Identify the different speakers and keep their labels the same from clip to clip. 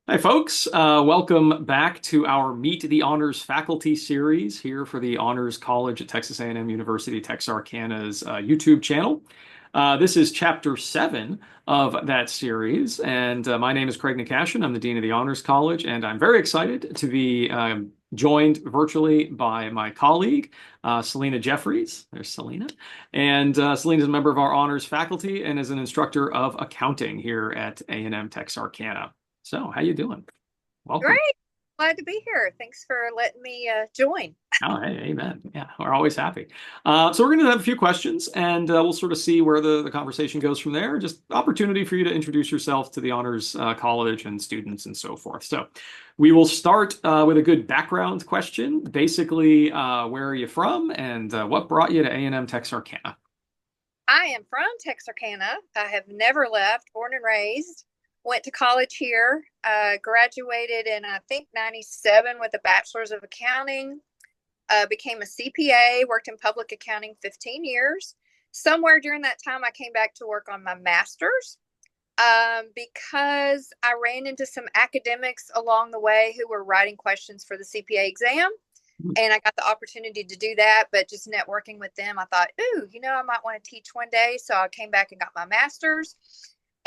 Speaker 1: Hi, folks. Welcome back to our Meet the Honors Faculty series here for the Honors College at Texas A&M University-Texarkana's YouTube channel. This is Chapter 7 of that series, and my name is Craig Nicashian. I'm the Dean of the Honors College, and I'm very excited to be joined virtually by my colleague, Selena Jefferies. There's Selena. And Selena is a member of our honors faculty and is an instructor of accounting here at A&M Texarkana. So, how you doing? Welcome.
Speaker 2: Great. Glad to be here. Thanks for letting me join.
Speaker 1: Oh, hey, amen. Yeah, we're always happy. So we're going to have a few questions, and we'll sort of see where the conversation goes from there. Just opportunity for you to introduce yourself to the honors college and students and so forth. So we will start with a good background question. Basically, where are you from, and what brought you to A&M Texarkana?
Speaker 2: I am from Texarkana. I have never left, born and raised. Went to college here, graduated in, I think, 97 with a bachelor's of accounting, became a CPA, worked in public accounting 15 years. Somewhere during that time, I came back to work on my master's because I ran into some academics along the way who were writing questions for the CPA exam. And I got the opportunity to do that, but just networking with them, I thought, ooh, I might want to teach one day. So I came back and got my master's.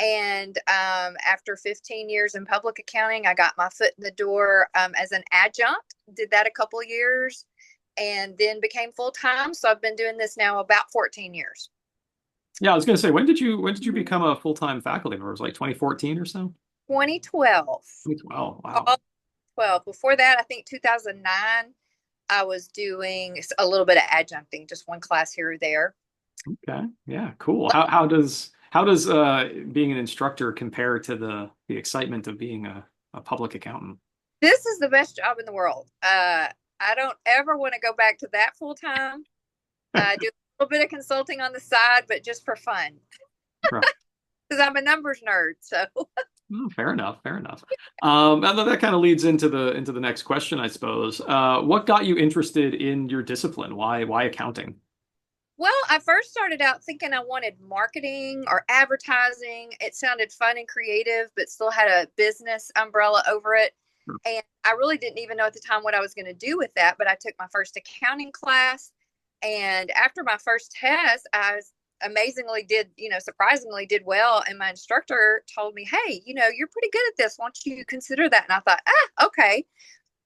Speaker 2: And after 15 years in public accounting, I got my foot in the door as an adjunct, did that a couple of years, and then became full time. So I've been doing this now about 14 years.
Speaker 1: Yeah, I was going to say, when did you become a full-time faculty member? It was like 2014 or so?
Speaker 2: 2012.
Speaker 1: 2012. Wow.
Speaker 2: All 12. Before that, I think 2009, I was doing a little bit of adjuncting, just one class here or there.
Speaker 1: Okay. Yeah, cool. How does being an instructor compare to the excitement of being a public accountant?
Speaker 2: This is the best job in the world. I don't ever want to go back to that full time. I do a little bit of consulting on the side, but just for fun
Speaker 1: Right.
Speaker 2: because I'm a numbers nerd. So
Speaker 1: Well, fair enough. Fair enough. And that kind of leads into the next question, I suppose. What got you interested in your discipline? Why accounting?
Speaker 2: well, I first started out thinking I wanted marketing or advertising. It sounded fun and creative, but still had a business umbrella over it. And I really didn't even know at the time what I was going to do with that. But I took my first accounting class. And after my first test, amazingly did, surprisingly did well. And my instructor told me, hey, you're pretty good at this. Why don't you consider that? And I thought, okay.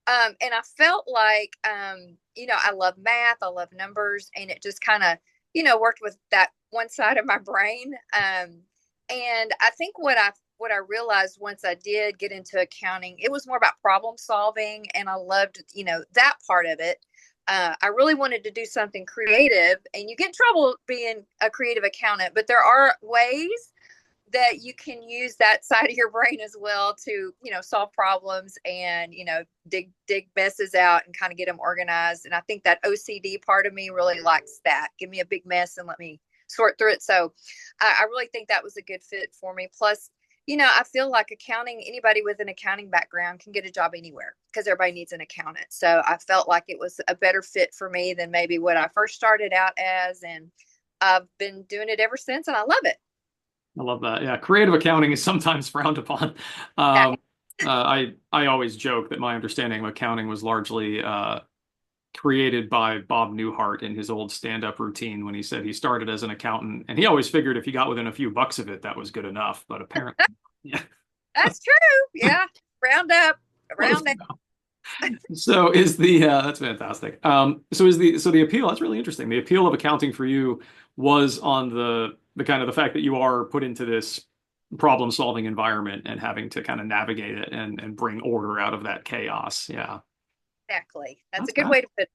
Speaker 2: And I felt like, I love math, I love numbers, and it just kind of, worked with that one side of my brain. And I think what I realized once I did get into accounting, it was more about problem solving, and I loved, that part of it. I really wanted to do something creative, and you get in trouble being a creative accountant, but there are ways that you can use that side of your brain as well to solve problems and dig messes out and kind of get them organized. And I think that OCD part of me really likes that. Give me a big mess and let me sort through it. So I really think that was a good fit for me. Plus, I feel like accounting, anybody with an accounting background can get a job anywhere because everybody needs an accountant. So I felt like it was a better fit for me than maybe what I first started out as, and I've been doing it ever since, and I love it.
Speaker 1: I love that. Yeah, creative accounting is sometimes frowned upon.
Speaker 2: Yeah.
Speaker 1: I always joke that my understanding of accounting was largely created by Bob Newhart in his old stand-up routine when he said he started as an accountant, and he always figured if he got within a few bucks of it, that was good enough. But apparently, yeah.
Speaker 2: That's true. Yeah. Round up, round down.
Speaker 1: So is the that's fantastic. So the appeal, that's really interesting. The appeal of accounting for you was on the kind of the fact that you are put into this problem solving environment and having to kind of navigate it and bring order out of that chaos. Yeah.
Speaker 2: Exactly. That's
Speaker 1: That's
Speaker 2: a good way to put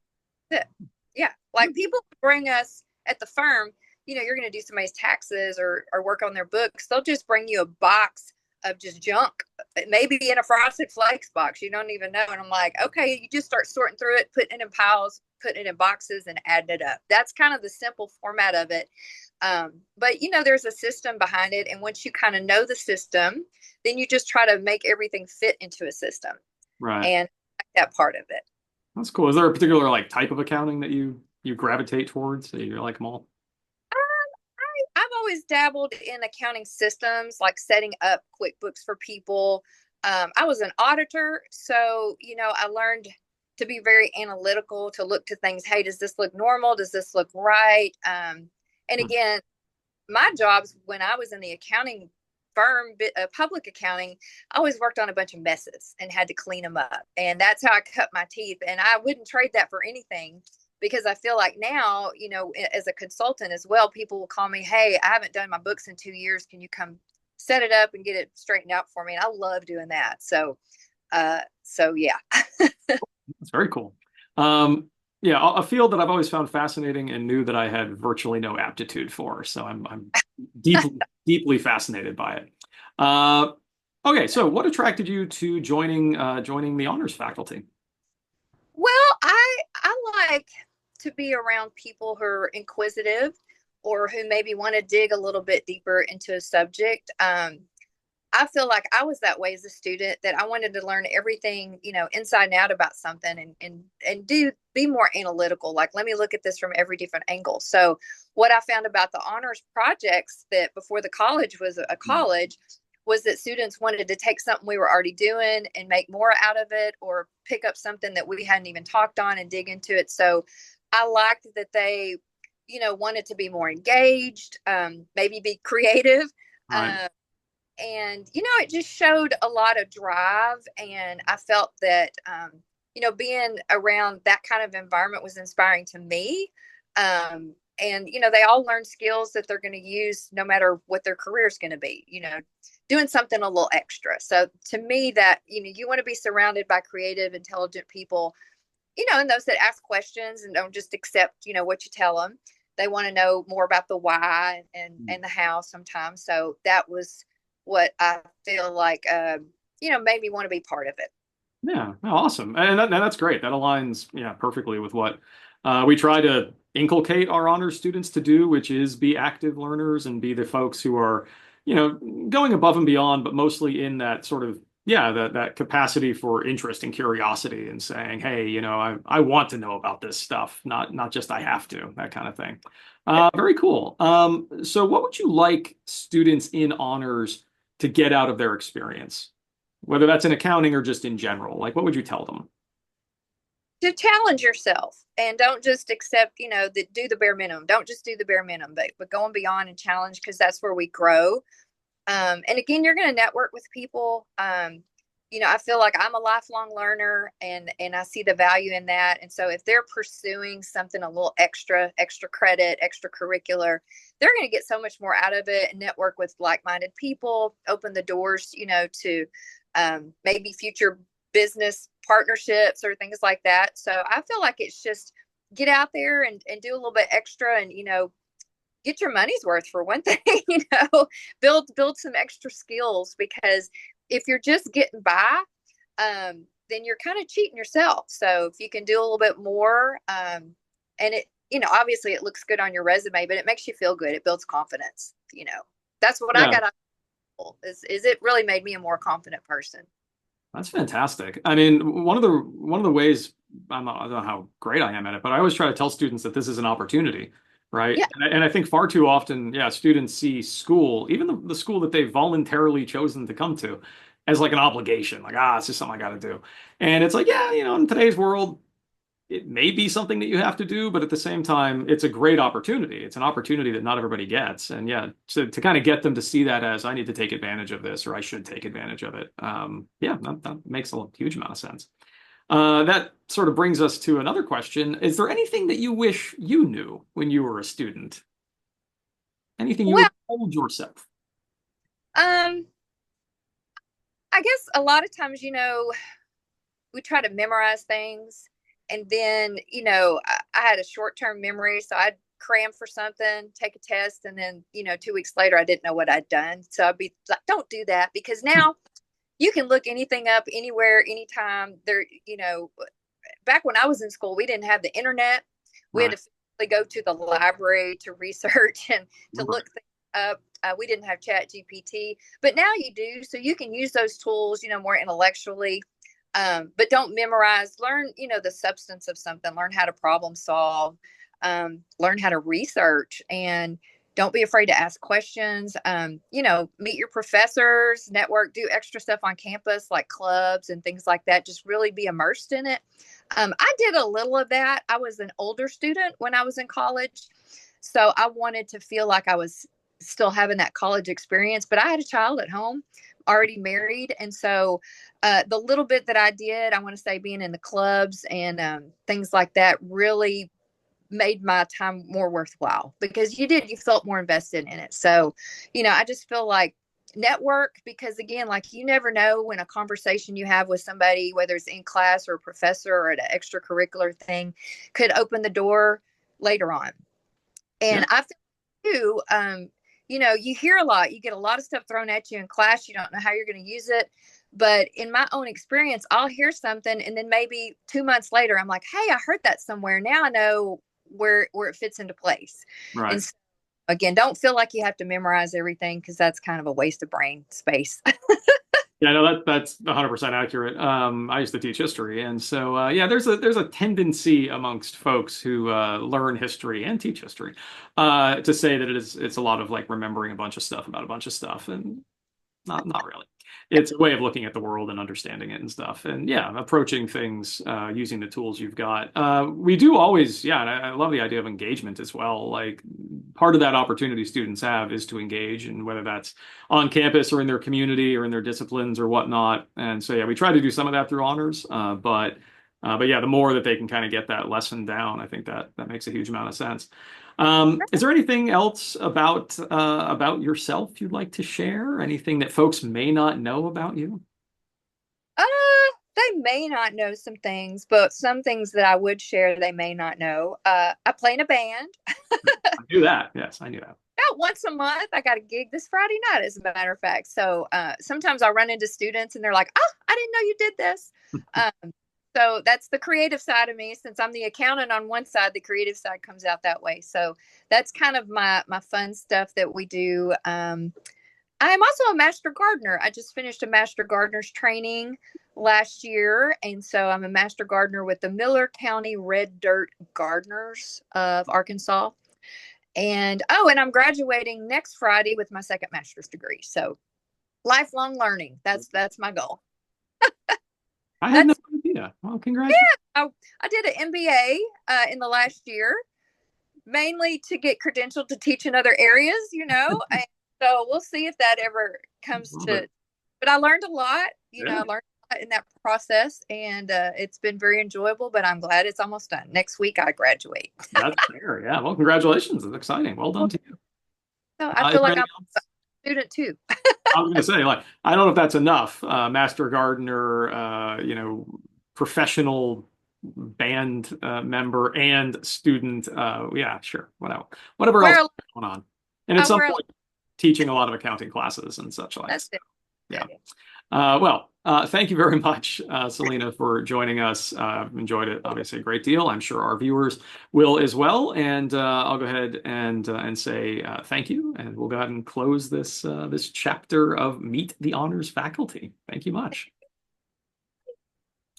Speaker 2: it. Yeah. Like people bring us at the firm, you're going to do somebody's taxes or work on their books. They'll just bring you a box of just junk, maybe in a frosted flakes box. You don't even know. And I'm like, okay, you just start sorting through it, putting it in piles, putting it in boxes and adding it up. That's kind of the simple format of it. But there's a system behind it. And once you kind of know the system, then you just try to make everything fit into a system.
Speaker 1: right.
Speaker 2: And I like that part of it.
Speaker 1: That's cool. Is there a particular like type of accounting that you gravitate towards? That you like them all?
Speaker 2: I've always dabbled in accounting systems, like setting up QuickBooks for people, I was an auditor, so I learned to be very analytical, to look to things. Hey, does this look normal? Does this look right? And again, my jobs when I was in the accounting firm, public accounting, I always worked on a bunch of messes and had to clean them up. And that's how I cut my teeth. And I wouldn't trade that for anything because I feel like now, as a consultant as well, people will call me, hey, I haven't done my books in 2 years. Can you come set it up and get it straightened out for me? And I love doing that. So yeah.
Speaker 1: That's very cool. Yeah, a field that I've always found fascinating and knew that I had virtually no aptitude for. So I'm deeply, deeply fascinated by it. Uh, okay, so what attracted you to joining the honors faculty?
Speaker 2: Well, I like to be around people who are inquisitive or who maybe want to dig a little bit deeper into a subject. I feel like I was that way as a student, that I wanted to learn everything, inside and out about something, and do be more analytical. Like, let me look at this from every different angle. So what I found about the honors projects, that before the college was a college, was that students wanted to take something we were already doing and make more out of it, or pick up something that we hadn't even talked on and dig into it. So I liked that they, wanted to be more engaged, maybe be creative.
Speaker 1: Right.
Speaker 2: And it just showed a lot of drive, and I felt that being around that kind of environment was inspiring to me. And they all learn skills that they're going to use no matter what their career is going to be, doing something a little extra. So to me, that you want to be surrounded by creative, intelligent people, and those that ask questions and don't just accept what you tell them. They want to know more about the why and the how sometimes. So that was what I feel like, made me want to be part of it.
Speaker 1: Yeah, oh, awesome. And that's great. That aligns, yeah, perfectly with what we try to inculcate our honors students to do, which is be active learners and be the folks who are, going above and beyond, but mostly in that sort of, yeah, that capacity for interest and curiosity and saying, hey, I want to know about this stuff, not just I have to, that kind of thing. Very cool. So what would you like students in honors to get out of their experience? Whether that's in accounting or just in general, like what would you tell them?
Speaker 2: To challenge yourself, and don't just accept, that do the bare minimum. Don't just do the bare minimum, but going beyond and challenge, because that's where we grow. And again, you're going to network with people. I feel like I'm a lifelong learner, and I see the value in that. And so if they're pursuing something a little extra credit, extracurricular, they're going to get so much more out of it, and network with like-minded people, open the doors, to maybe future business partnerships or things like that. So I feel like it's just get out there and do a little bit extra, and get your money's worth for one thing. Build some extra skills, because if you're just getting by, then you're kind of cheating yourself. So if you can do a little bit more, and it, obviously it looks good on your resume, but it makes you feel good. It builds confidence. That's what I
Speaker 1: Yeah,
Speaker 2: got out of school, is it really made me a more confident person.
Speaker 1: that's fantastic. I mean, one of the ways I don't know how great I am at it, but I always try to tell students that this is an opportunity, right?
Speaker 2: Yeah.
Speaker 1: And I think far too often, yeah, students see school, even the school that they've voluntarily chosen to come to, as like an obligation, like, it's just something I got to do. And it's like, yeah, in today's world, it may be something that you have to do, but at the same time, it's a great opportunity. It's an opportunity that not everybody gets. And yeah, to kind of get them to see that as I need to take advantage of this, or I should take advantage of it. Yeah, that makes a huge amount of sense. That sort of brings us to another question. Is there anything that you wish you knew when you were a student? Anything you would
Speaker 2: Well,
Speaker 1: have told yourself?
Speaker 2: um, I guess a lot of times, we try to memorize things, and then I had a short-term memory, so I'd cram for something, take a test, and then 2 weeks later I didn't know what I'd done. So I'd be like, don't do that, because now you can look anything up anywhere, anytime. Back when I was in school, we didn't have the internet. We had
Speaker 1: Right.
Speaker 2: to physically go to the library to research and to
Speaker 1: Remember.
Speaker 2: look things up. We didn't have Chat GPT, but now you do. So you can use those tools, more intellectually. But don't memorize. Learn, the substance of something. Learn how to problem solve. Learn how to research, and don't be afraid to ask questions. Meet your professors, network, do extra stuff on campus like clubs and things like that. Just really be immersed in it. I did a little of that. I was an older student when I was in college, so I wanted to feel like I was still having that college experience, but I had a child at home, already married. And so the little bit that I did, I want to say being in the clubs and things like that really made my time more worthwhile because you felt more invested in it. So, I just feel like network because again, like you never know when a conversation you have with somebody, whether it's in class or a professor or at an extracurricular thing, could open the door later on.
Speaker 1: Yeah.
Speaker 2: And I feel too, you hear a lot, you get a lot of stuff thrown at you in class. You don't know how you're going to use it. But in my own experience, I'll hear something and then maybe 2 months later, I'm like, hey, I heard that somewhere. Now I know where it fits into place.
Speaker 1: Right.
Speaker 2: And so, again, don't feel like you have to memorize everything because that's kind of a waste of brain space.
Speaker 1: Yeah, no, that's 100% accurate. I used to teach history, and so yeah, there's a tendency amongst folks who learn history and teach history to say that it's a lot of like remembering a bunch of stuff about a bunch of stuff, and not really. It's a way of looking at the world and understanding it and stuff. And yeah, approaching things using the tools you've got. We do always, yeah, and I love the idea of engagement as well. Like part of that opportunity students have is to engage, and whether that's on campus or in their community or in their disciplines or whatnot. And so yeah, we try to do some of that through honors, but yeah, the more that they can kind of get that lesson down, I think that makes a huge amount of sense. Is there anything else about yourself you'd like to share? Anything that folks may not know about you?
Speaker 2: Uh, they may not know some things, but some things that I would share, they may not know. I play in a band.
Speaker 1: I knew that. Yes, I knew that.
Speaker 2: About once a month. I got a gig this Friday night, as a matter of fact. So sometimes I'll run into students and they're like, oh, I didn't know you did this. So that's the creative side of me. Since I'm the accountant on one side, the creative side comes out that way. So that's kind of my fun stuff that we do. I am also a master gardener. I just finished a master gardener's training last year. And so I'm a master gardener with the Miller County Red Dirt Gardeners of Arkansas. And I'm graduating next Friday with my second master's degree. So lifelong learning. That's my goal.
Speaker 1: I had no
Speaker 2: That's
Speaker 1: idea. Well, congratulations.
Speaker 2: yeah. I did an MBA in the last year, mainly to get credentialed to teach in other areas. And so we'll see if that ever comes
Speaker 1: Love
Speaker 2: to.
Speaker 1: it.
Speaker 2: But I learned a lot. I
Speaker 1: Yeah,
Speaker 2: learned a lot in that process, and it's been very enjoyable. But I'm glad it's almost done. Next week I graduate.
Speaker 1: that's fair. Yeah, well, congratulations. It's exciting. Well done to you.
Speaker 2: So I
Speaker 1: Is
Speaker 2: feel
Speaker 1: there
Speaker 2: like
Speaker 1: anything
Speaker 2: I'm a
Speaker 1: else?
Speaker 2: student too.
Speaker 1: I was going to say, like, I don't know if that's enough. Master gardener, professional band member and student. Yeah, sure. Whatever else
Speaker 2: Where
Speaker 1: is going on. And at
Speaker 2: I
Speaker 1: some
Speaker 2: wear a
Speaker 1: point, teaching a lot of accounting classes and such like.
Speaker 2: that's
Speaker 1: So,
Speaker 2: it.
Speaker 1: yeah. Thank you very much, Selena, for joining us. I've enjoyed it, obviously, a great deal. I'm sure our viewers will as well. And I'll go ahead and say thank you, and we'll go ahead and close this chapter of Meet the Honors Faculty. Thank you much.